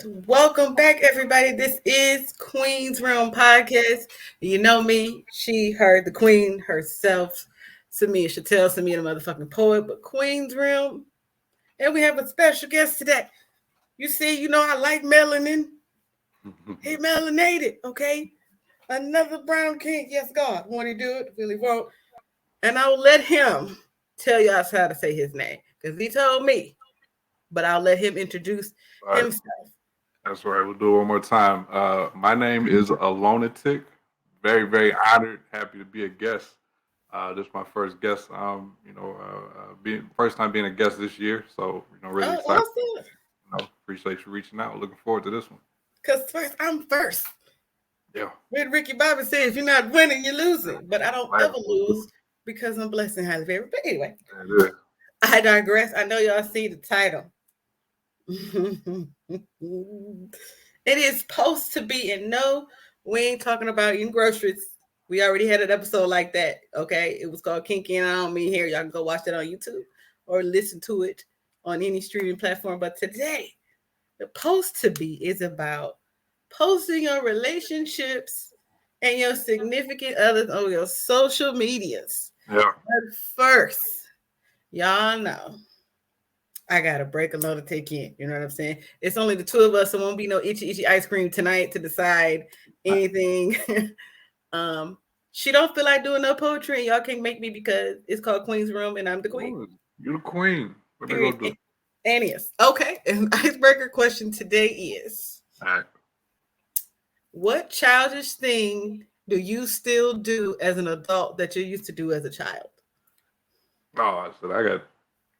And welcome back, everybody. This is Queen's Realm Podcast. You know me, she, her, the queen herself, Samia Chattel, Samia, the motherfucking poet, but Queen's Realm. And we have a special guest today. You see, I like melanin. He melanated, okay? Another brown king. Yes, God. Want to do it? Really won't. And I'll let him tell you how to say his name because he told me, but I'll let him introduce Right. himself. That's right. We'll do it one more time. My name is Alonatic. Very, very honored. Happy to be a guest. This is my first guest. Being first time being a guest this year. So really Oh, excited. awesome. Appreciate you reaching out. Looking forward to this one. Because first, I'm first. Yeah. When Ricky Bobby said, if you're not winning, you're losing. But I don't Right. ever lose because I'm blessed and highly favored. But anyway, Yeah, I digress. I know y'all see the title. It is supposed to be, and no, we ain't talking about eating groceries. We already had an episode like that. Okay, it was called Kinky, and I don't mean here. Y'all can go watch that on YouTube or listen to it on any streaming platform. But today, the post to be is about posting your relationships and your significant others on your social medias. Yeah. But first, y'all know I got a break alone to take in. You know what I'm saying? It's only the two of us, so won't be no itchy ice cream tonight to decide anything. She don't feel like doing no poetry, and y'all can't make me because it's called Queen's Room, and I'm the queen. Oh, you're the queen. What they Period. gonna do? And yes, okay. And icebreaker question today is: All right. what childish thing do you still do as an adult that you used to do as a child? Oh, I said I got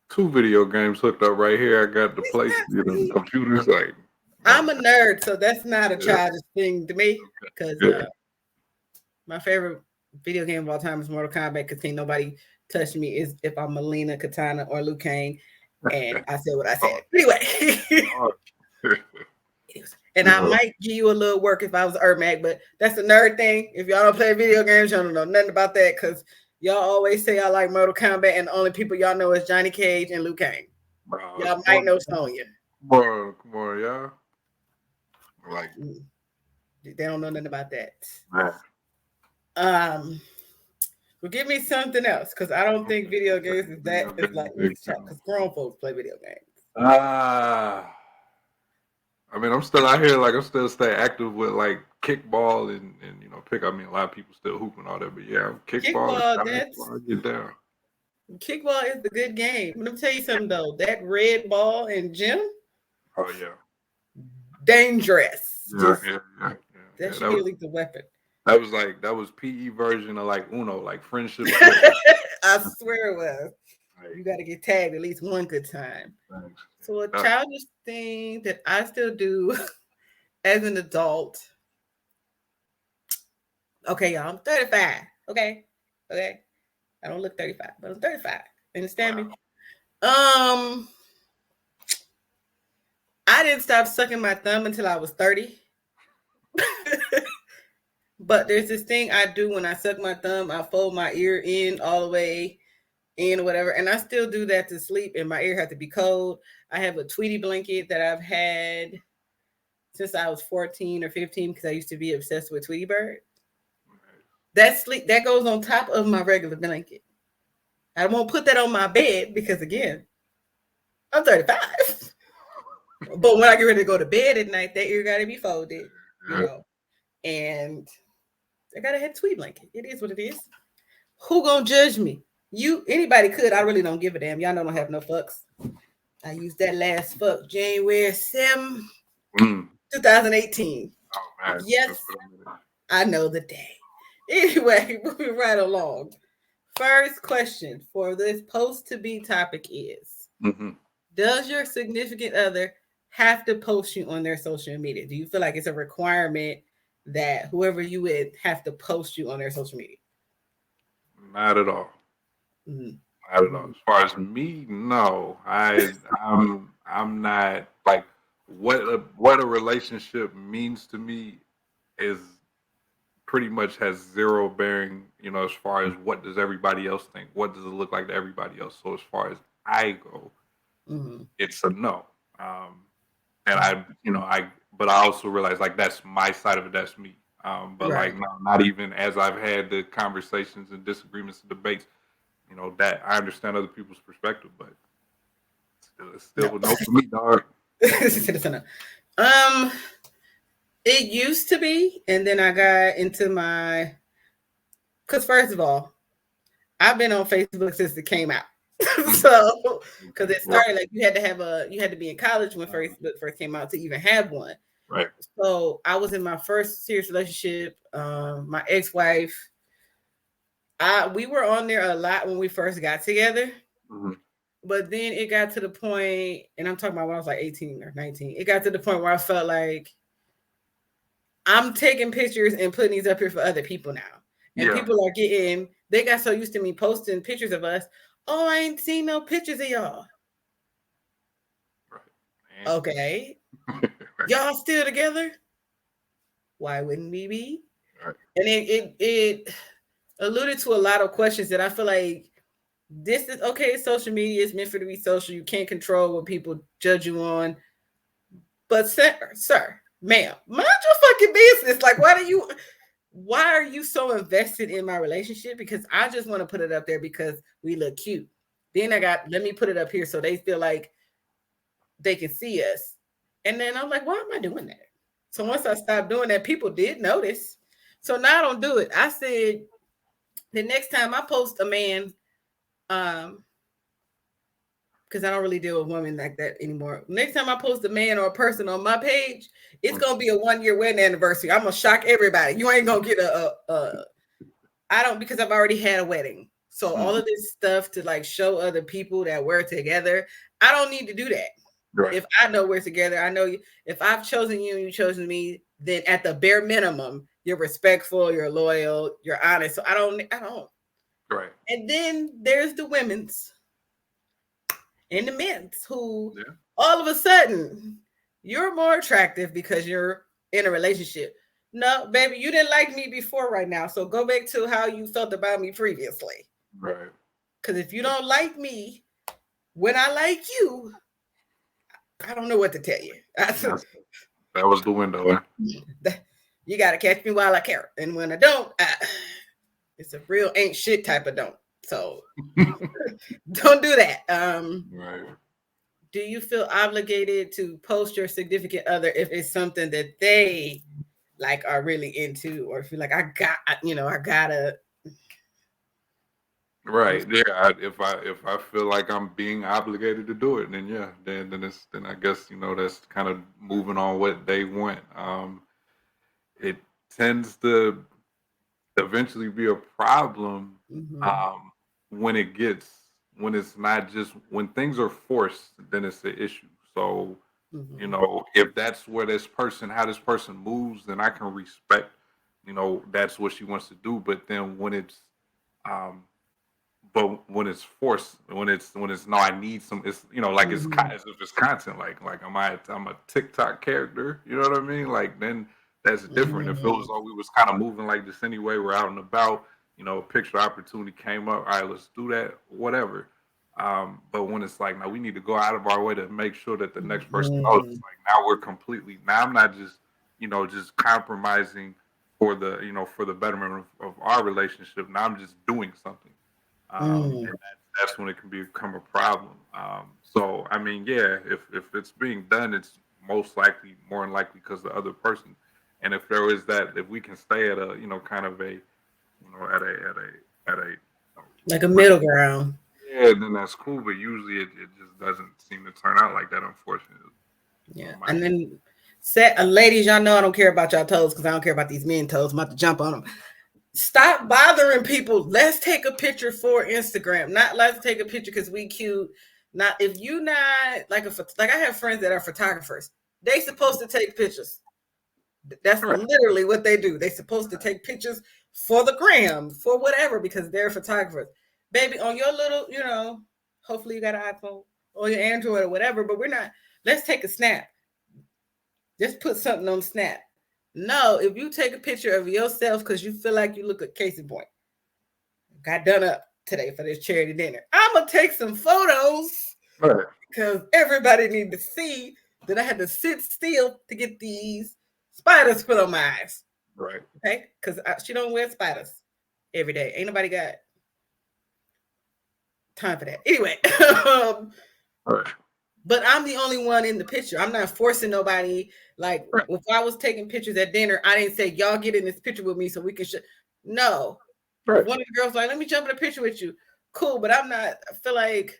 two video games hooked up right here. I got the place, the computers. Like, I'm a nerd, so that's not a yeah, childish thing to me because yeah. my favorite video game of all time is Mortal Kombat because ain't nobody touch me is if I'm Melina, Katana, or Liu Kang. And I said what I said. Anyway. Oh, And I might give you a little work if I was Ermac, but that's a nerd thing. If y'all don't play video games, y'all don't know nothing about that because y'all always say y'all like Mortal Kombat, and the only people y'all know is Johnny Cage and Liu Kang. Y'all might know Sonya. Come on, y'all. Like, They don't know nothing about that. man. Well, give me something else because I don't think video games is that. It's like because grown folks play video games. I mean, I'm still out here. Like, I'm still stay active with like kickball and pick. I mean, a lot of people still hooping all that, but yeah, Kickball, I get down. Kickball is the good game. Let me tell you something though. That red ball in gym, Oh yeah, dangerous. yeah. That should be a lethal weapon. That was PE version of like Uno, like friendship. I swear it was. You got to get tagged at least one good time. Thanks. So a childish thing that I still do as an adult. Okay, y'all. I'm 35. Okay. I don't look 35, but I'm 35. Understand me? I didn't stop sucking my thumb until I was 30. But there's this thing I do when I suck my thumb. I fold my ear in all the way in or whatever. And I still do that to sleep, and my ear has to be cold. I have a Tweety blanket that I've had since I was 14 or 15 because I used to be obsessed with Tweety Bird. That goes on top of my regular blanket. I won't put that on my bed because again, I'm 35. But when I get ready to go to bed at night, that ear gotta be folded, And I gotta have a tweed blanket. It is what it is. Who gonna judge me? Anybody could. I really don't give a damn. Y'all know I don't have no fucks. I used that last fuck January 7, 2018. Oh man. Yes, I know the day. Anyway, moving right along. First question for this post to be topic is does your significant other have to post you on their social media? Do you feel like it's a requirement that whoever you with have to post you on their social media? Not at all. Not at all. As far as me, no. I'm not like what a relationship means to me is pretty much has zero bearing, as far as what does everybody else think? What does it look like to everybody else? So as far as I go, it's a no. And but I also realized like that's my side of it. That's me. But Right. like, no, not even as I've had the conversations and disagreements and debates, that I understand other people's perspective, but it's No. still no for me, dog. um, it used to be, and then I got into my. Because first of all, I've been on Facebook since it came out. So, because Okay. it started like you had to be in college when Facebook first came out to even have one. Right. So I was in my first serious relationship. My ex-wife, we were on there a lot when we first got together. Mm-hmm. But then it got to the point, and I'm talking about when I was like 18 or 19. It got to the point where I felt like I'm taking pictures and putting these up here for other people now. And Yeah. people are they got so used to me posting pictures of us. Oh, I ain't seen no pictures of y'all. Right. Okay. Y'all still together? Why wouldn't we be? Right. And it alluded to a lot of questions that I feel like this is okay. Social media is meant for to be social. You can't control what people judge you on. But sir, ma'am, mind your fucking business. Like, why are you so invested in my relationship? Because I just want to put it up there because we look cute. Then let me put it up here so they feel like they can see us. And then I'm like, why am I doing that? So once I stopped doing that, people did notice. So now I don't do it. I said the next time I post a man, because I don't really deal with women like that anymore. Next time I post a man or a person on my page, it's gonna be a 1-year wedding anniversary. I'm gonna shock everybody. You ain't gonna get I don't, because I've already had a wedding. So all of this stuff to like show other people that we're together, I don't need to do that. Right. If I know we're together, I know you. If I've chosen you and you've chosen me, then at the bare minimum, you're respectful, you're loyal, you're honest. So I don't. Right. And then there's the women's and the men's who Yeah. all of a sudden you're more attractive because you're in a relationship. No, baby, you didn't like me before right now. So go back to how you felt about me previously. Right. Because if you don't like me when I like you, I don't know what to tell you. That was the window. You got to catch me while I care. And when I don't, it's a real ain't shit type of don't. So don't do that. Right. Do you feel obligated to post your significant other if it's something that they like are really into, or feel like I gotta. Right. Yeah. If I feel like I'm being obligated to do it, then yeah, then I guess that's kind of moving on what they want. It tends to eventually be a problem Mm-hmm. um, when it's not just when things are forced, then it's the issue. So Mm-hmm. if that's where how this person moves, then I can respect, that's what she wants to do. But then um, when it's forced, when it's no, I need some. It's like it's Mm-hmm. as if it's content. Like I'm a TikTok character. You know what I mean? Like then that's different. If it was Mm-hmm. like we was kind of moving like this anyway, we're out and about. A picture opportunity came up. All right, let's do that. Whatever. But when it's like, now we need to go out of our way to make sure that the next person knows. It's like now we're completely. Now I'm not just just compromising for the betterment of our relationship. Now I'm just doing something. Mm-hmm. And that's when it can become a problem. So I mean, yeah, if it's being done, it's more than likely because the other person. And if there is that, if we can stay at a kind of a at a Like a middle ground. yeah, then that's cool. But usually it just doesn't seem to turn out like that, unfortunately. Yeah. My And then ladies, y'all know I don't care about y'all toes because I don't care about these men toes. I'm about to jump on them. Stop bothering people. Let's take a picture for Instagram. Not let's take a picture because we cute. Not if you not like I have friends that are photographers. They supposed to take pictures. That's right, literally what they do. They supposed to take pictures for the gram, for whatever, because they're photographers. Baby, on your little, hopefully you got an iPhone or your Android or whatever, but we're not. Let's take a snap. Just put something on Snap. No, if you take a picture of yourself because you feel like you look a case in point, got done up today for this charity dinner. I'm gonna take some photos right, because everybody need to see that I had to sit still to get these spiders put on my eyes. Right. Okay, because she don't wear spiders every day. Ain't nobody got time for that. Anyway, Right. but I'm the only one in the picture. I'm not forcing nobody. Like Right. if I was taking pictures at dinner, I didn't say y'all get in this picture with me so we can. No, Right. if one of the girls like, let me jump in a picture with you. Cool, but I'm not. I feel like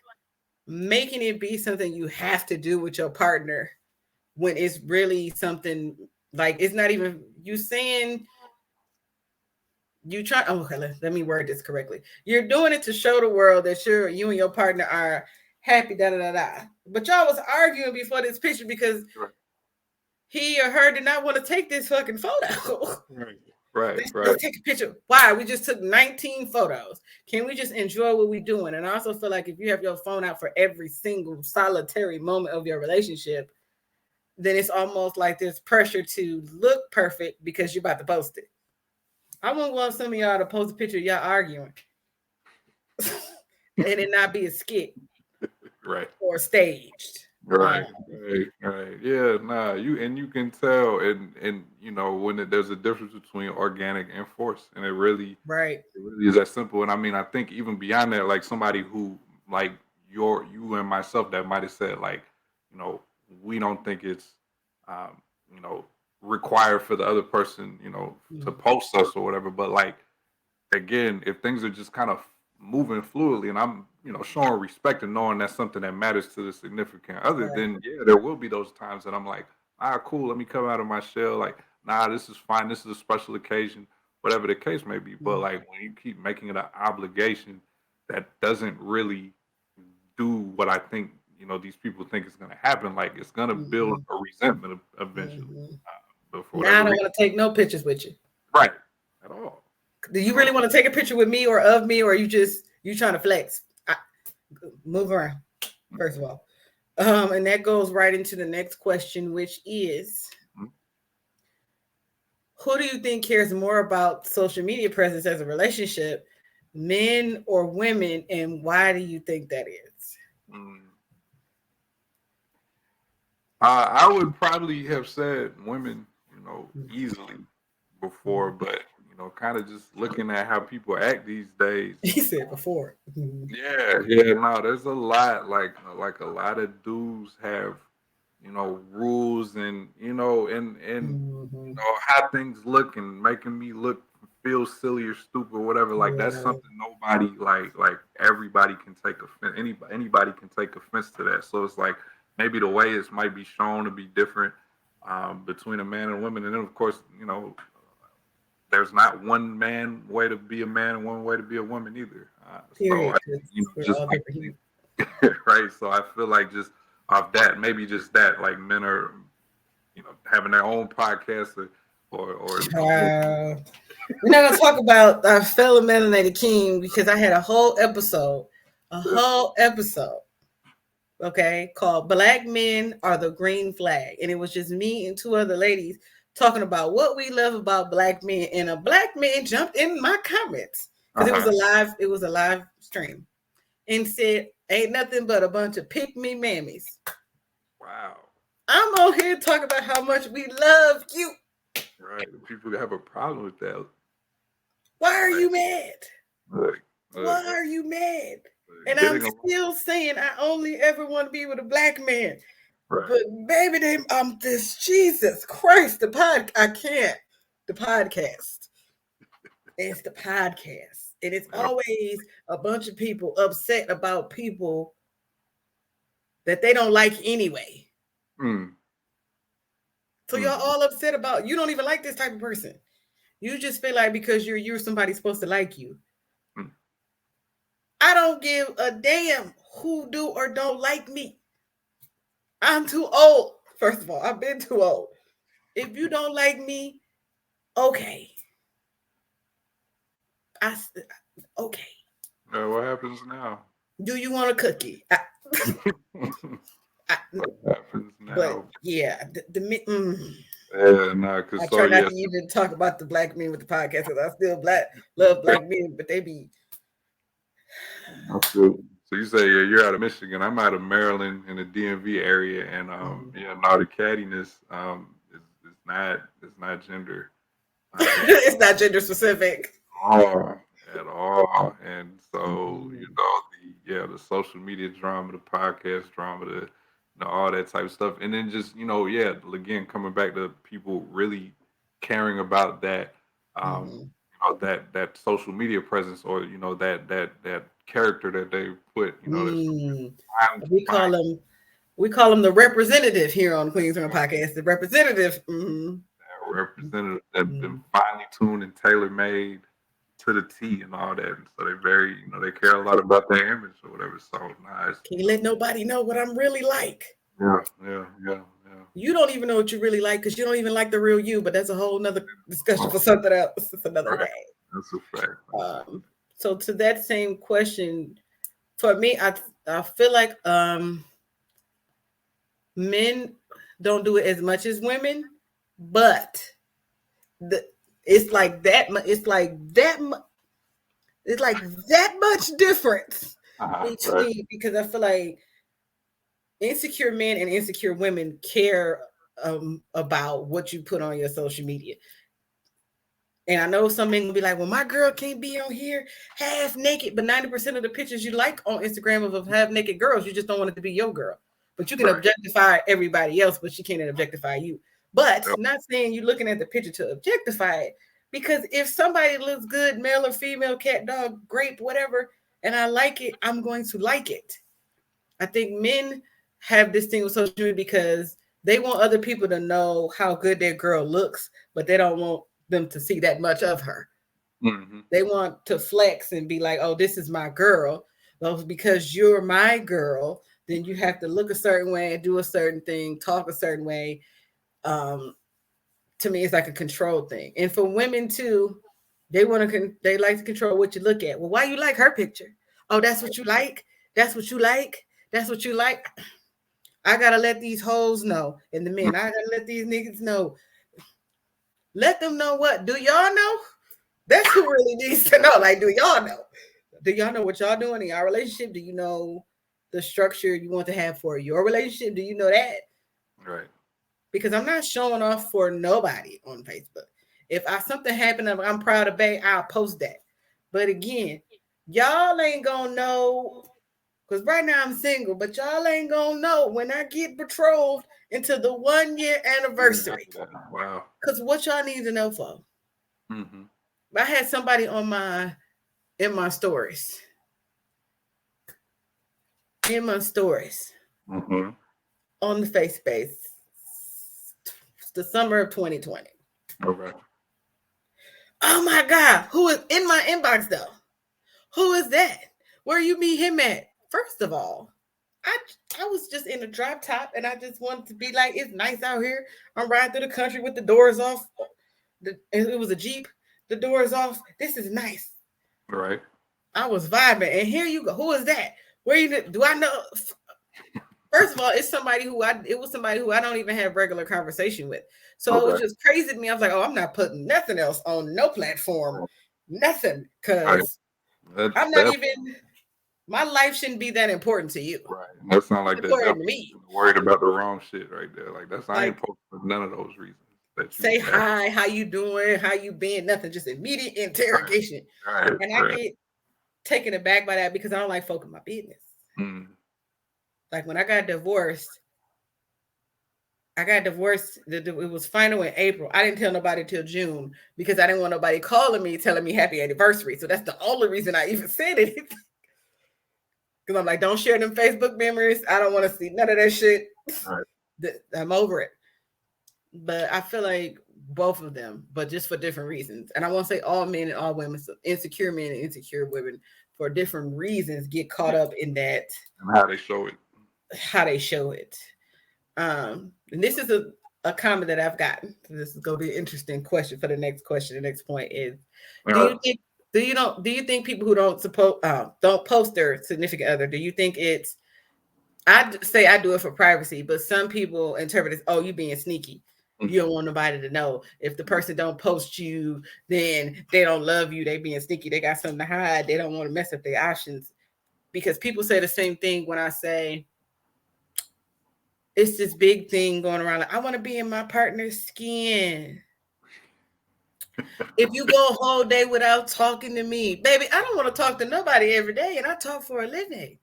making it be something you have to do with your partner when it's really something like it's not even you saying you try. Oh, okay, let me word this correctly. You're doing it to show the world that you and your partner are happy, da da da da. But y'all was arguing before this picture because Right. he or her did not want to take this fucking photo. Right. Right. Let's take a picture. Why? We just took 19 photos. Can we just enjoy what we're doing? And I also feel like if you have your phone out for every single solitary moment of your relationship, then it's almost like there's pressure to look perfect because you're about to post it. I wouldn't want some of y'all to post a picture of y'all arguing and it not be a skit Right. or staged. Right, right. Yeah, nah. You can tell, and when there's a difference between organic and forced, and right. it really is that simple. And I mean, I think even beyond that, like somebody who like you and myself that might have said like, you know, we don't think it's, um, you know, required for the other person, to post us or whatever. But like again, if things are just kind of moving fluidly and I'm, showing respect and knowing that's something that matters to the significant other, Right. then yeah, there will be those times that I'm like, cool, let me come out of my shell. Like, nah, this is fine. This is a special occasion, whatever the case may be. But like when you keep making it an obligation that doesn't really do what I think, these people think is going to happen, like it's going to build a resentment eventually. But for Now I whatever don't reason, want to take no pictures with you. right, at all. Do you really want to take a picture with me or of me, or are you trying to flex? Move around, first of all. And that goes right into the next question, which is who do you think cares more about social media presence as a relationship, men or women, and why do you think that is? I would probably have said women, easily before, but kind of just looking at how people act these days. He said before. Yeah, no, there's a lot like a lot of dudes have, rules and how things look and making me feel silly or stupid or whatever. Like that's something nobody like everybody can take offense. Anybody can take offense to that. So it's like maybe the way it might be shown to be different between a man and a woman, and then of course there's not one man way to be a man and one way to be a woman either. Period. Just right. So I feel like just off that, maybe just that, like men are, having their own podcast or we're not gonna talk about our fellow melanated king because I had a whole episode, okay, called "Black Men Are the Green Flag," and it was just me and two other ladies talking about what we love about black men. And a black man jumped in my comments because it was a live stream, and said, "Ain't nothing but a bunch of pick me mammies." Wow. I'm on here talking about how much we love you. Right. People have a problem with that. Why are you mad? Why are you mad? And I'm still saying I only ever want to be with a black man. Right. But baby, I'm this Jesus Christ, I can't. The podcast. It's the podcast. And it's always a bunch of people upset about people that they don't like anyway. So y'all all upset about, you don't even like this type of person. You just feel like because you're somebody supposed to like you. I don't give a damn who do or don't like me. I'm too old. First of all, I've been too old. If you don't like me, okay. Okay. What happens now? Do you want a cookie? What happens now? But yeah, yeah, no, because I try not to even talk about the black men with the podcast because I still love black men, but they be. I feel So you say you're out of Michigan. I'm out of Maryland in the DMV area, and now the cattiness is not gender It's not gender specific. all at all. And so Mm-hmm. the social media drama, the podcast drama, all that type of stuff, and then just again coming back to people really caring about that Mm-hmm. that social media presence, or that character that they put, that's Mm. behind We call behind them the representative here on Queens Run Podcast. The representative. Mm-hmm. that representative that been Mm-hmm. finely tuned and tailor made to the T and all that. And so they very, they care a lot about their image or whatever. So nice. Can't let nobody know what I'm really like. Yeah. You don't even know what you really like because you don't even like the real you. But that's a whole nother discussion for something else. It's another Right. day. That's a fact. So to that same question, for me, I feel like men don't do it as much as women, but the it's like that. It's like that. It's like that much difference Right. between, because I feel like insecure men and insecure women care about what you put on your social media. And I know some men will be like, well, my girl can't be on here half naked, but 90% of the pictures you like on Instagram of half naked girls, you just don't want it to be your girl. But you can Right. objectify everybody else, but she can't objectify you. But Yep. not saying you're looking at the picture to objectify it. Because if somebody looks good, male or female, cat, dog, grape, whatever, and I like it, I'm going to like it. I think men have this thing with social media because they want other people to know how good their girl looks, but they don't want them to see that much of her. Mm-hmm. They want to flex and be like, oh, this is my girl. Well, because you're my girl, then you have to look a certain way, do a certain thing, talk a certain way. Um, to me, it's like a control thing. And for women too, they like to control what you look at. Well, why you like her picture? Oh, that's what you like? That's what you like? That's what you like? I gotta let these hoes know. And the men, I gotta let these niggas know. Let them know what? Do y'all know? That's who really needs to know. Like, do y'all know? Do y'all know what y'all doing in your relationship? Do you know the structure you want to have for your relationship? Do you know that? Right. Because I'm not showing off for nobody on Facebook. If something happened, I'm proud of Bay, I'll post that. But again, y'all ain't gonna know, because right now I'm single, but y'all ain't gonna know when I get betrothed into the 1 year anniversary. Wow. Because what y'all need to know for? Mm-hmm. I had somebody in my stories. In my stories Mm-hmm. on the face space. The summer of 2020. Okay. Oh my God, who is in my inbox though? Who is that? Where you meet him at? First of all, I I was just in a drop top and I just wanted to be like, it's nice out here. I'm riding through the country with the doors off. It was a Jeep. The doors off. This is nice. Right. I was vibing, and here you go. Who is that? Where you do I know? First of all, it was somebody who I don't even have regular conversation with. So it was Okay. just crazy to me. I was like, oh, I'm not putting nothing else on no platform, nothing, Right. because I'm not That's even. My life shouldn't be that important to you. right. That sounds It's like that important to definition me. of worried about the wrong shit right there. Like I ain't Like, posting for none of those reasons that you say have. hi, how you doing, how you been, nothing, just immediate interrogation. Right. And I Right. get taken aback by that because I don't like folk in my business. Mm. Like when I got divorced. It was final in April. I didn't tell nobody till June because I didn't want nobody calling me telling me happy anniversary. So that's the only reason I even said it. Because I'm like, don't share them Facebook memories. I don't want to see none of that shit. Right. I'm over it. But I feel like both of them, but just for different reasons. And I won't say all men and all women, so insecure men and insecure women for different reasons get caught up in that, And how they show it. how they show it. And this is a comment that I've gotten. This is gonna be an interesting question for the next question. The next point is, do Uh, you think do you think people who don't post their significant other, do you think it's, say I do it for privacy, but some people interpret it as, oh, you being sneaky. You don't want nobody to know. If the person don't post you, then they don't love you. They being sneaky. They got something to hide. They don't want to mess up their options. because people say the same thing when I say it's this big thing going around. Like, I want to be in my partner's skin. If you go a whole day without talking to me, baby, I don't want to talk to nobody every day, and I talk for a living.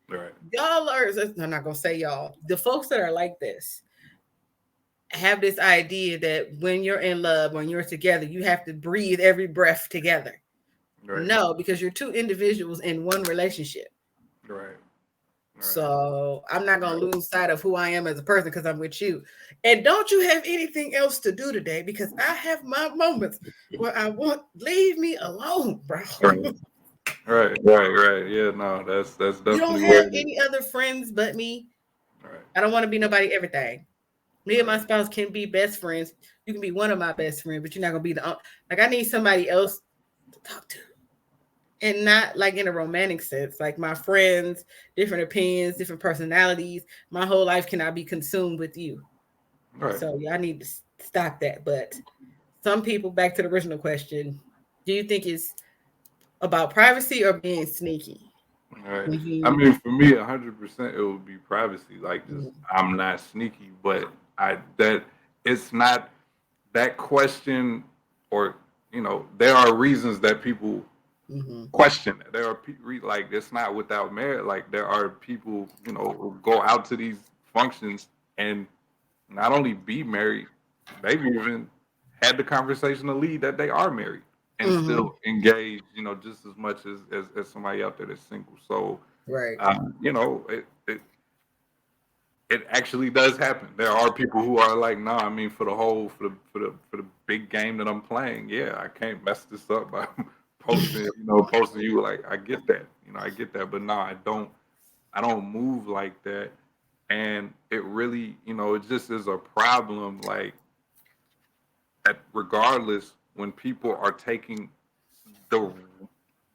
Right. Y'all are, I'm not gonna say y'all, the folks that are like this have this idea that when you're in love, when you're together, you have to breathe every breath together. Right. No, because you're two individuals in one relationship. Right. So I'm not gonna lose sight of who I am as a person because I'm with you. And don't you have anything else to do today? Because I have my moments where I want leave me alone, bro. Right. Yeah, no, that's You don't definitely have what it is. any other friends but me. Right. I don't want to be nobody everything. Me and my Right. spouse can be best friends. You can be one of my best friends, but you're not gonna be the like. I need somebody else to talk to, and not like in a romantic sense. Like my friends, different opinions, different personalities. My whole life cannot be consumed with you. Right. So yeah, I need to stop that. But some people, back to the original question, do you think it's about privacy or being sneaky? Right. When I you, mean, for me, 100%, it would be privacy. Like, just mm, I'm not sneaky, but I that it's not that question, or there are reasons that people mm-hmm, question it. There are like it's not without merit. Like there are people who go out to these functions and not only be married, maybe even had the conversation to lead that they are married and mm-hmm, still engaged, just as much as somebody out there that's single. So, right, it actually does happen. There are people who are like, no, I mean, for the whole, for the big game that I'm playing, yeah, I can't mess this up by posting you. Like, I get that, I get that, but no, I don't move like that. And it really, it just is a problem. Like, regardless, when people are taking the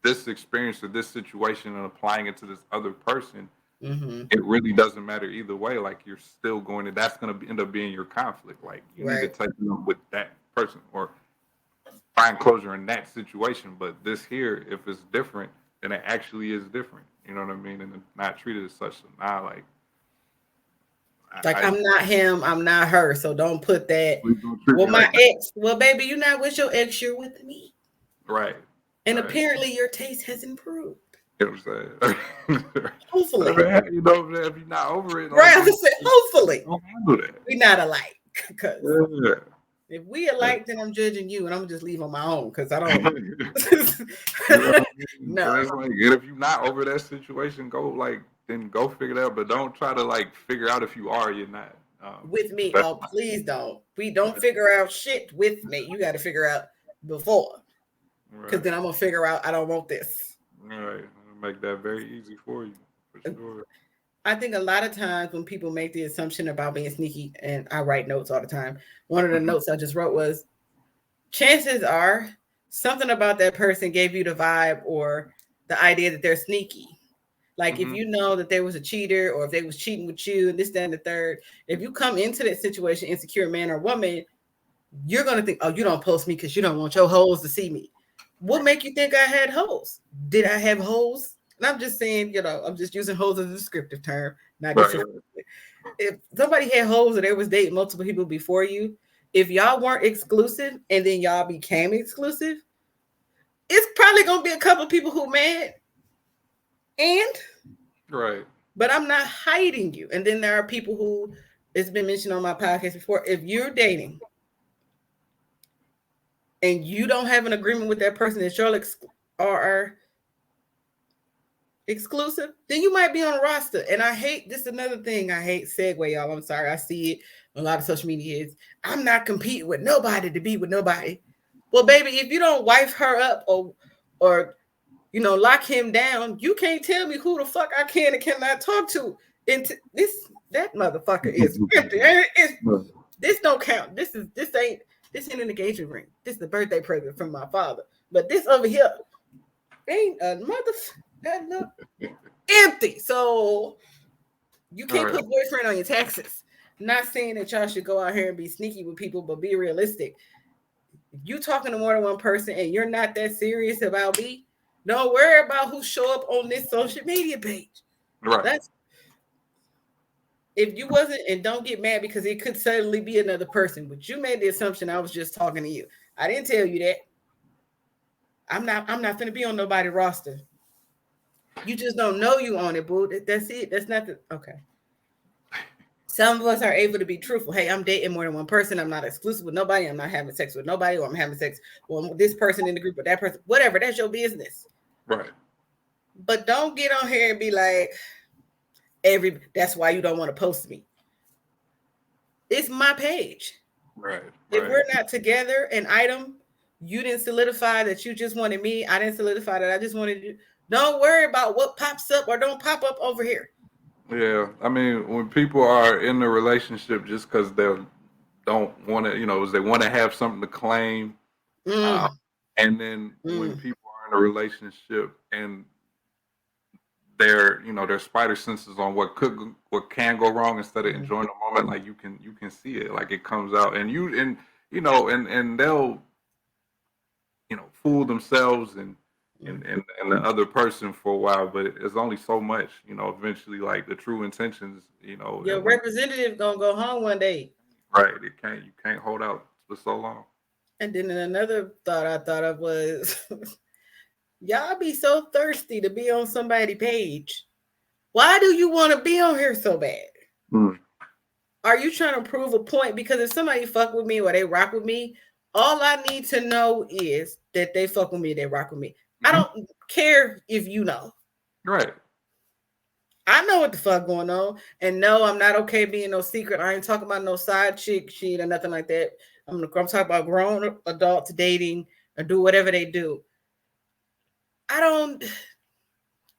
this experience or this situation and applying it to this other person, mm-hmm, it really doesn't matter either way. Like, you're still going to, that's going to end up being your conflict. Like, you need to right. take it up with that person or find closure in that situation. But this here, if it's different, then it actually is different. You know what I mean? And it's not treated as such. So now, like, Like I'm not him, I'm not her. So don't put that. please don't treat Well, me my like that. ex. Well, baby, you're not with your ex. You're with me. Right. And Right. apparently, your taste has improved. You know what I'm saying? Hopefully, If you're not over it, right? like, I said, hopefully, don't handle that. we're not alike. Because Yeah. if we alike, then I'm judging you, and I'm just leave on my own. Because I don't. You know what I mean? No, And it's like, and if you're not over that situation, then go figure it out. But don't try to like figure out if you are or you're not. with me. That's Oh, please don't. We don't figure out shit with me. You got to figure out before. Because right. then I'm gonna figure out I don't want this. Right. Make that very easy for you, for sure. I think a lot of times when people make the assumption about being sneaky, and I write notes all the time, one of the Mhm. notes I just wrote was chances are something about that person gave you the vibe or the idea that they're sneaky. Like if Mhm. you know that there was a cheater or if they was cheating with you and this, that, and the third, if you come into that situation insecure man or woman, you're gonna think, oh, you don't post me because you don't want your hoes to see me. What Right. make you think I had hoes? Did I have hoes? And I'm just saying, I'm just using hoes as a descriptive term, not Right. disrespectful. If somebody had hoes or they was dating multiple people before you, if y'all weren't exclusive and then y'all became exclusive, it's probably gonna be a couple of people who mad. And Right. but I'm not hiding you. And then there are people who it's been mentioned on my podcast before. If you're dating and you don't have an agreement with that person that y'all are exclusive, then you might be on a roster. And I hate this. Is another thing I hate segue, y'all. I'm sorry. I see it on a lot of social media. Is I'm not competing with nobody to be with nobody. Well, baby, if you don't wife her up or lock him down, you can't tell me who the fuck I can and cannot talk to. And that motherfucker is empty. This don't count. This ain't an engagement ring. This is the birthday present from my father. But this over here ain't a that look empty. So you All can't right. put boyfriend on your taxes. Not saying that y'all should go out here and be sneaky with people, but be realistic. If you talking to more than one person and you're not that serious about me, Don't worry about who show up on this social media page. Right. That's if you wasn't, and don't get mad because it could suddenly be another person, but you made the assumption I was just talking to you. I didn't tell you that. I'm not gonna be on nobody's roster. You just don't know you on it, boo. That's it. That's not the okay. Some of us are able to be truthful. Hey, I'm dating more than one person. I'm not exclusive with nobody. I'm not having sex with nobody, or I'm having sex with this person in the group or that person. Whatever. That's your business. Right. But don't get on here and be like, that's why you don't want to post me. It's my page. Right. If we're not together, an item, you didn't solidify that you just wanted me. I didn't solidify that I just wanted you. Don't worry about what pops up or don't pop up over here. Yeah, I mean, when people are in a relationship just because they don't want to, they want to have something to claim, and then when people are in a relationship and their spider senses on what can go wrong instead of enjoying the moment, like you can see it, like it comes out, and they'll fool themselves and the other person for a while, but it's only so much, eventually, like the true intentions, your representative gonna go home one day. Right. You can't hold out for so long. And then another thought I thought of was y'all be so thirsty to be on somebody's page. Why do you want to be on here so bad? Are you trying to prove a point? Because if somebody fuck with me or they rock with me, all I need to know is that they fuck with me, they rock with me. I don't care if you know. Right. I know what the fuck going on. And no, I'm not okay being no secret. I ain't talking about no side chick shit or nothing like that. I'm talking about grown adults dating or do whatever they do. I don't,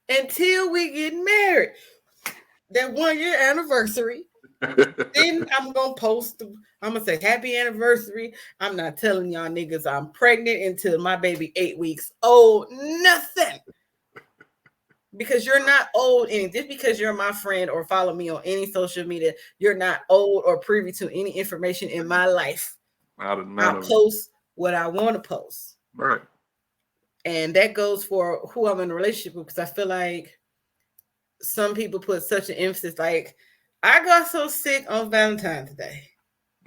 until we get married, that 1 year anniversary, then I'm going to post, I'm going to say happy anniversary. I'm not telling y'all niggas I'm pregnant until my baby 8 weeks old. Nothing. Because you're not old, and just because you're my friend or follow me on any social media, you're not old or privy to any information in my life. I post what I want to post. Right. And that goes for who I'm in a relationship with, because I feel like some people put such an emphasis. Like, I got so sick on Valentine's Day.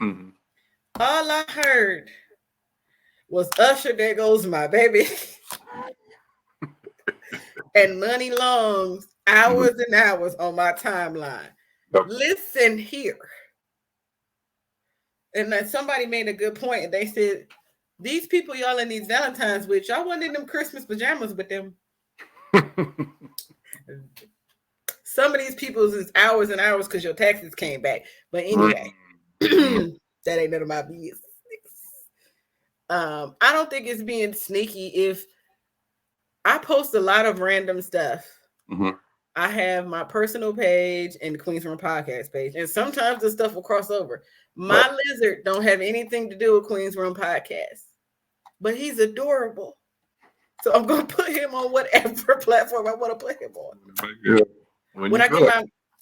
Mm-hmm. All I heard was Usher, there goes my baby. And Money Long's hours and hours on my timeline. Yep. Listen here. And then somebody made a good point. And they said, these people y'all in these Valentines with, y'all wasn't in them Christmas pajamas with them. Some of these people's is hours and hours because your taxes came back. But anyway, that ain't none of my business. I don't think it's being sneaky if I post a lot of random stuff. Mm-hmm. I have my personal page and the Queens Room Podcast page. And sometimes the stuff will cross over. My lizard don't have anything to do with Queens Room Podcast. But he's adorable. So I'm going to put him on whatever platform I want to put him on. Yeah.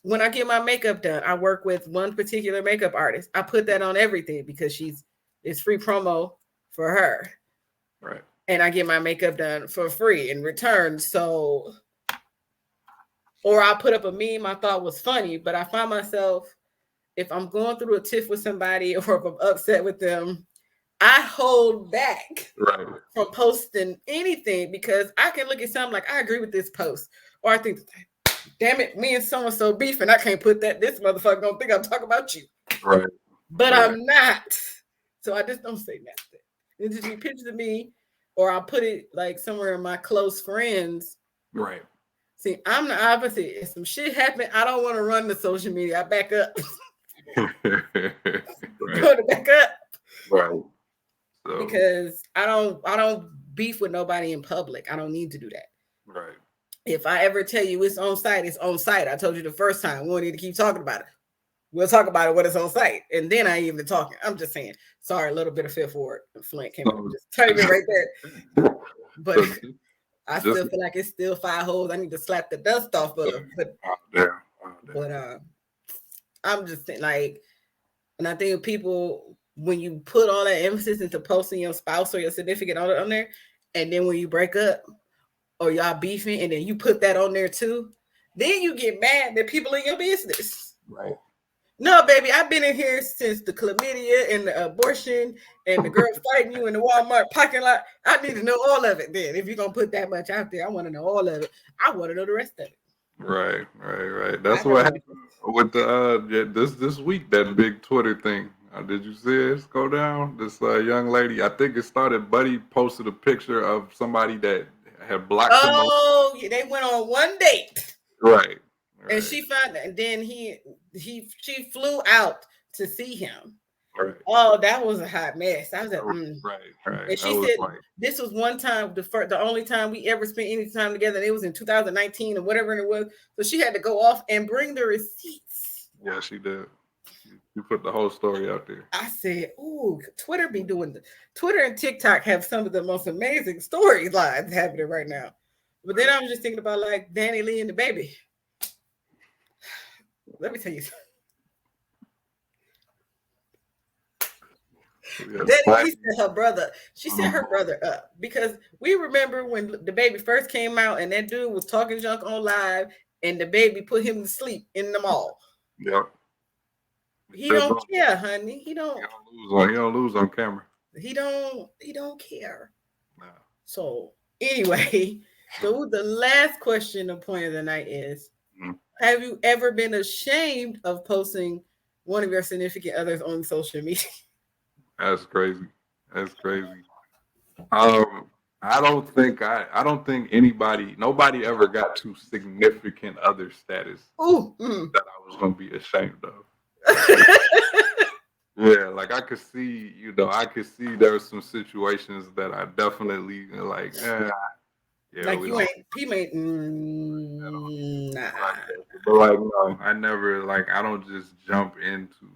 When I get my makeup done, I work with one particular makeup artist. I put that on everything because it's free promo for her. Right. And I get my makeup done for free in return. So, or I'll put up a meme I thought was funny, but I find myself, if I'm going through a tiff with somebody or if I'm upset with them, I hold back from posting anything because I can look at something like, I agree with this post. Or I think, damn it, me and so-and-so beefing, I can't put that. This motherfucker don't think I'm talking about you. Right. But I'm not. So I just don't say nothing. It just be pictures of me, or I'll put it like somewhere in my close friends. Right. See, I'm the opposite. If some shit happen, I don't want to run the social media. I back up. Go to back up. Right. So. Because I don't beef with nobody in public. I don't need to do that. Right. If I ever tell you it's on site, it's on site. I told you the first time. We don't need to keep talking about it. We'll talk about it when it's on site. And then I ain't even talking. I'm just saying, sorry, a little bit of fifth ward. Flint came up, just turn me right there. But I still feel like it's still 5 holes. I need to slap the dust off of them. But I'm just saying, like, and I think people, when you put all that emphasis into posting your spouse or your significant other on there, and then when you break up, or y'all beefing, and then you put that on there too, then you get mad that people in your business. Right. No, baby, I've been in here since the chlamydia and the abortion and the girl fighting you in the Walmart parking lot. I need to know all of it. Then, if you're gonna put that much out there, I want to know all of it. I want to know the rest of it. Right. I That's don't what want happened with the this week, that big Twitter thing. Did you see this go down? This young lady, I think it started. Buddy posted a picture of somebody that had blocked him. Oh, yeah, they went on one date, Right. and she found, and then she flew out to see him. Right. Oh, that was a hot mess. I was like, Right. And That she was said like, this was one time, the only time we ever spent any time together. And it was in 2019 or whatever it was. So she had to go off and bring the receipts. yeah, she did. She put the whole story out there. I said, "Ooh, Twitter be doing Twitter and TikTok have some of the most amazing storylines happening right now." But then I was just thinking about like Danny Lee and the baby. Let me tell you something. Danny Lee said her brother. She set her brother up because we remember when the baby first came out and that dude was talking junk on live and the baby put him to sleep in the mall. Yep. He don't care, honey. He don't lose on camera. He don't care. No. So anyway, so the last question of point of the night is: have you ever been ashamed of posting one of your significant others on social media? That's crazy. I don't think nobody ever got to significant other status that I was gonna be ashamed of. Yeah, like I could see there were some situations that I definitely like. Yeah, like nah. But like no, I never I don't just jump into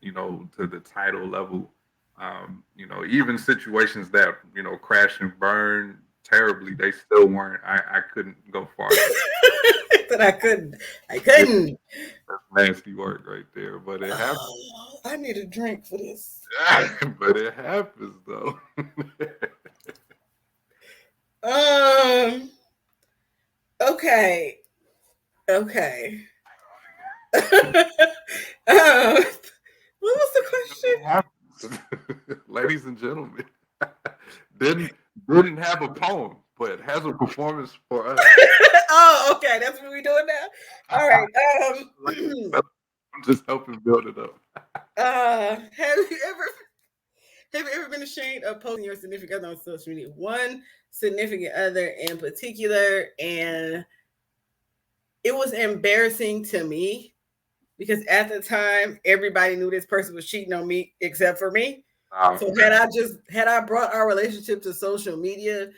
to the title level. Even situations that crash and burn terribly, they still weren't. I couldn't go far. But I couldn't. That's nasty work right there. But it happens. I need a drink for this. But it happens though. Okay. What was the question? Ladies and gentlemen, didn't have a poem, but has a performance for us. Oh, okay. That's what we're doing now. All right. I'm just helping build it up. Have you ever been ashamed of posting your significant other on social media? One significant other in particular, and it was embarrassing to me because at the time everybody knew this person was cheating on me except for me. So had I brought our relationship to social media,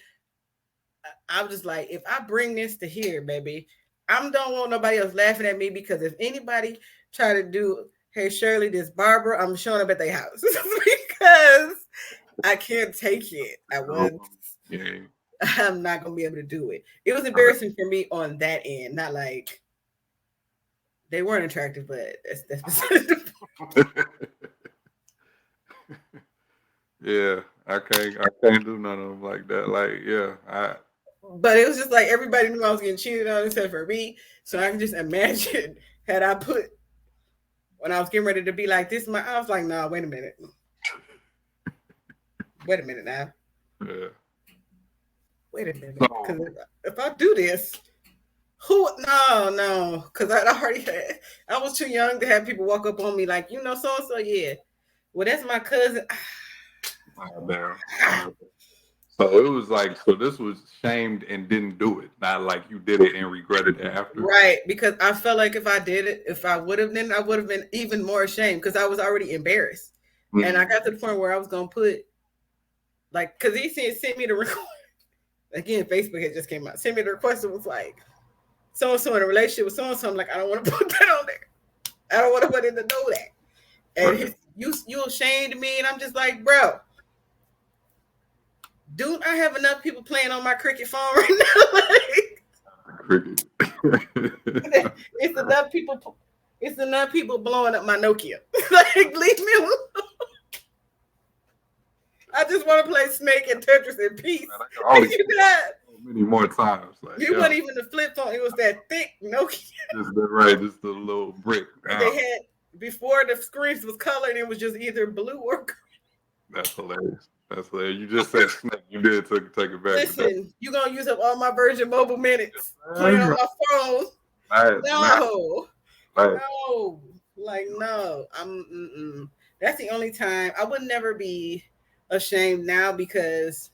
I was just like, if I bring this to here, baby, I don't want nobody else laughing at me because if anybody try to do, hey Shirley, this Barbara, I'm showing up at their house because I can't take it. I'm not gonna be able to do it. It was embarrassing for me on that end, not like they weren't attractive, but that's yeah, I can't do none of them like that. Like, yeah, But it was just like everybody knew I was getting cheated on except for me. So I can just imagine had I put when I was getting ready to be like this, I was like, no, wait a minute. Wait a minute now. Yeah. Wait a minute. Because if I do this, no, because I was too young to have people walk up on me like, so-and-so, yeah. Well, that's my cousin. So it was like, this was shamed and didn't do it. Not like you did it and regretted it after. Right. Because I felt like if I did it, if I would have, then I would have been even more ashamed because I was already embarrassed. Mm-hmm. And I got to the point where I was going to put, like, because he sent me the request. Again, Facebook had just came out. Sent me the request. It was like, so-and-so in a relationship with so-and-so. I'm like, I don't want to put that on there. I don't want to put him to know that. And you ashamed of me. And I'm just like, bro, don't I have enough people playing on my cricket phone right now? Cricket. It's enough people blowing up my Nokia. Like, leave me alone. I just want to play Snake and Tetris in peace. Man, I can only You know, so many more times. Like, it wasn't even the flip phone. It was that thick Nokia. just the right, just the little brick. They had before the screens was colored. It was just either blue or green. That's hilarious. That's hilarious. You just said Snake. You did take it back. Listen, you gonna use up all my Virgin Mobile minutes playing on my phone? No, no, like no. That's the only time I would never be ashamed now because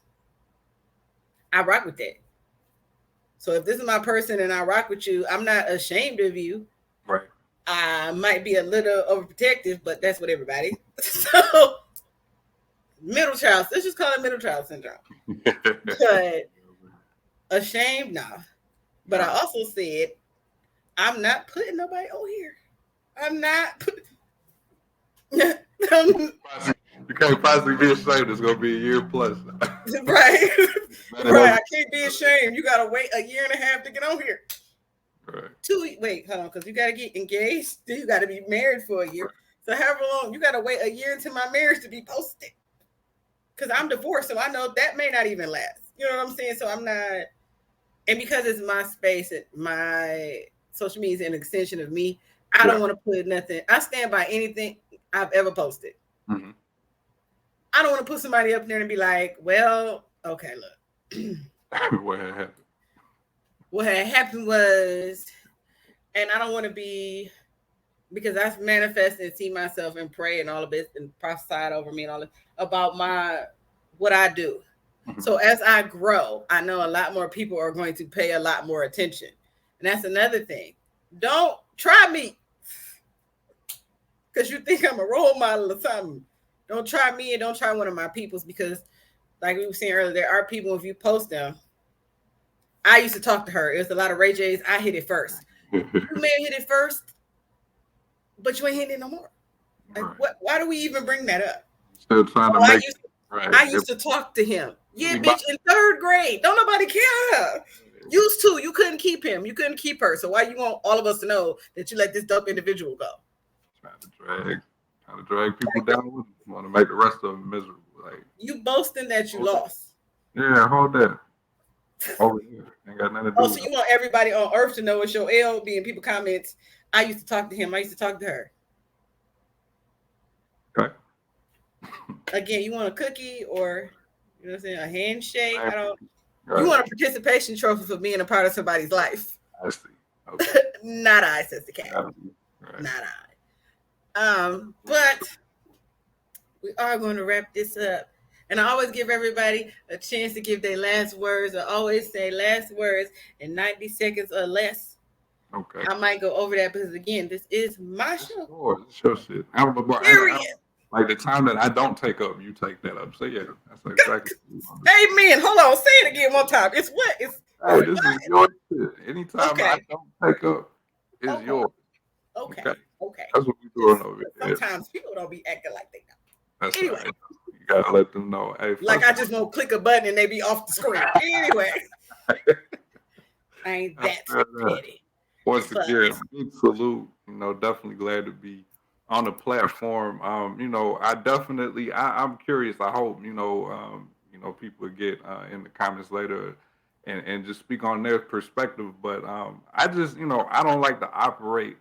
I rock with that. So if this is my person and I rock with you, I'm not ashamed of you. Right. I might be a little overprotective, but that's what everybody. So middle child, let's just call it middle child syndrome. But ashamed, no. But I also said I'm not putting nobody on here. I'm not. You can't possibly be ashamed. It's gonna be a year plus. Right. Right. I can't be ashamed. You gotta wait a year and a half to get on here. Right. Wait, hold on, because you gotta get engaged. Then you gotta be married for a year. So however long, you gotta wait a year into my marriage to be posted. Because I'm divorced, so I know that may not even last. You know what I'm saying? So I'm not, and because it's my space, my social media is an extension of me. I don't want to put nothing. I stand by anything I've ever posted. Mm-hmm. I don't want to put somebody up there and be like, well, okay, look. What had happened? What had happened was, and I don't want to be, because I've manifested and see myself and pray and all of this and prophesied over me and all this about what I do. Mm-hmm. So as I grow, I know a lot more people are going to pay a lot more attention. And that's another thing. Don't try me because you think I'm a role model or something. Don't try me and don't try one of my peoples because, like we were saying earlier, there are people, if you post them, I used to talk to her. It was a lot of Ray J's. I hit it first. You may hit it first, but you ain't hitting it no more. Like, what? Why do we even bring that up? Still trying to make I used to talk to him. Yeah, bitch, in third grade. Don't nobody care. Used to. You couldn't keep him. You couldn't keep her. So why you want all of us to know that you let this dope individual go? Trying to drag people down with them. You want to make the rest of them miserable. Like you boasting that you lost. Yeah, hold that. Over here. Ain't got nothing to do so you want everybody on earth to know it's your L being people comments. I used to talk to him. I used to talk to her. Okay. Again, you want a cookie or you know what I'm saying, a handshake? I don't. Right. You want a participation trophy for being a part of somebody's life. I see. Okay. Not I, says the cat. Right. Not I. But we are going to wrap this up. And I always give everybody a chance to give their last words. I always say last words in 90 seconds or less. Okay. I might go over that because, again, this is my show. It's your shit. Like the time that I don't take up, you take that up. So, yeah, that's exactly. Amen. Hold on. Say it again one time. It's what? This is your shit. Anytime I don't take up, it's yours. Okay. That's what we doing over here. Sometimes people don't be acting like they know. That's anyway. Right. You gotta let them know. Hey, like I just won't click a button and they be off the screen. Anyway. I ain't that petty. Once again, big salute. Definitely glad to be on the platform. I'm curious. I hope, people get in the comments later and just speak on their perspective. But I just, I don't like to operate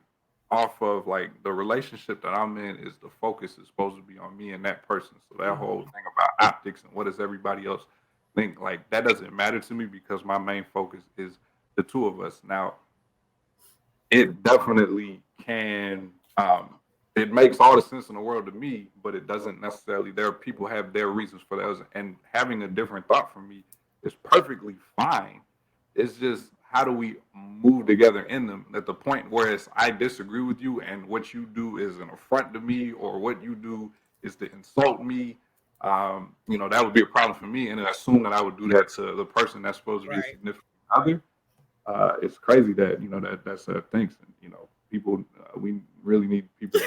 off of like the relationship that I'm in is the focus is supposed to be on me and that person. So that whole thing about optics and what does everybody else think, like that doesn't matter to me because my main focus is the two of us. Now, it definitely can, it makes all the sense in the world to me, but it doesn't necessarily, people have their reasons for those, and having a different thought from me is perfectly fine. It's just, how do we move together in them? At the point where I disagree with you and what you do is an affront to me or what you do is to insult me, that would be a problem for me. And I assume that I would do that to the person that's supposed to be a significant other. It's crazy that that's things. People, we really need people to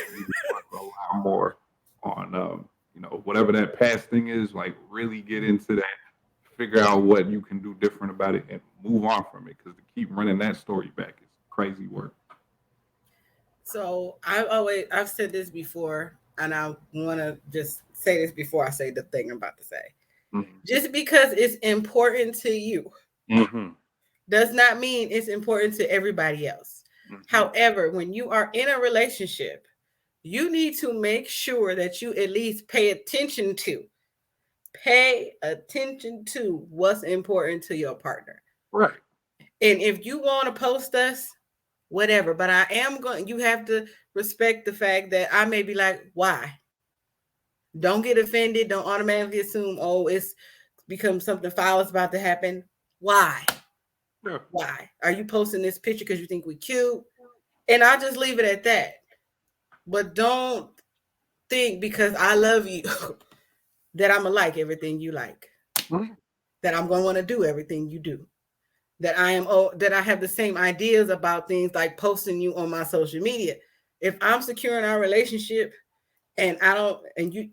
work a lot more on, whatever that past thing is, like really get into that, figure out what you can do different about it and move on from it, because to keep running that story back is crazy work. So I've said this before. and I want to just say this before I say the thing I'm about to say. Mm-hmm. Just because it's important to you Mm-hmm. does not mean it's important to everybody else. Mm-hmm. However, when you are in a relationship, you need to make sure that you at least pay attention to what's important to your partner. Right. And if you want to post us, whatever, but you have to respect the fact that I may be like, why? Don't get offended. Don't automatically assume, oh, it's become something foul is about to happen. Why? Yeah. Why? Are you posting this picture because you think we cute? And I'll just leave it at that. But don't think because I love you that I'm gonna like everything you like. Mm-hmm. That I'm gonna want to do everything you do. That I have the same ideas about things like posting you on my social media. If I'm securing our relationship and I don't and you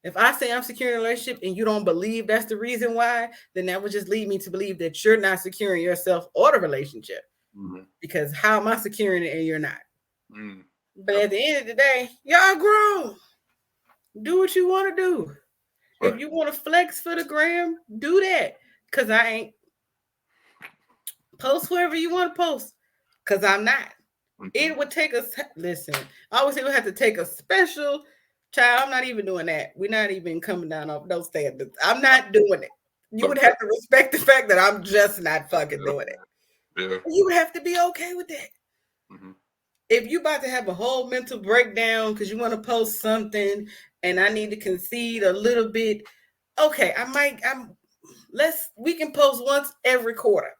if I say I'm securing a relationship and you don't believe that's the reason why, then that would just lead me to believe that you're not securing yourself or the relationship. Mm-hmm. Because how am I securing it and you're not? Mm-hmm. But at the end of the day, y'all grown. Do what you want to do. Right. If you want to flex for the gram, do that. Cause I ain't post whoever you want to post. Cause I'm not. Mm-hmm. It would take us. Listen, I always say we have to take a special child. I'm not even doing that. We're not even coming down off those standards. I'm not doing it. You would have to respect the fact that I'm just not fucking doing it. Yeah. You would have to be okay with that. Mm-hmm. If you about to have a whole mental breakdown because you want to post something and I need to concede a little bit, okay, we can post once every quarter.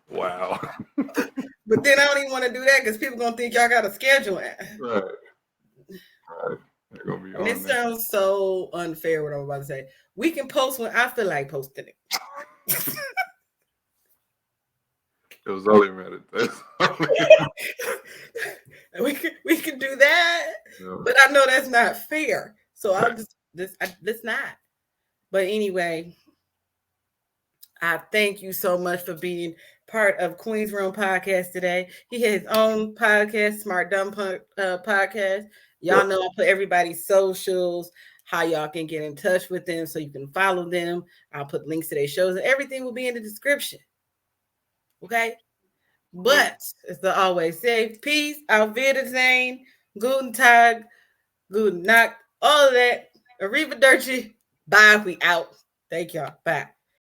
Wow. But then I don't even want to do that because people gonna think y'all got a schedule. Right. Right. They're gonna be And on it that. sounds so unfair what I'm about to say. We can post when I feel like posting it. It was only meditation. we can do that, Yeah. but I know that's not fair. So I'll just let's not. But anyway, I thank you so much for being part of Queen's Room podcast today. He has his own podcast, Smart Dumb Podcast. Y'all know I put everybody's socials, how y'all can get in touch with them so you can follow them. I'll put links to their shows and everything will be in the description. Okay? But as I always say, peace, auf Wiedersehen, guten Tag, guten Nacht, all of that. Arrivederci. Bye, we out. Thank y'all. Bye.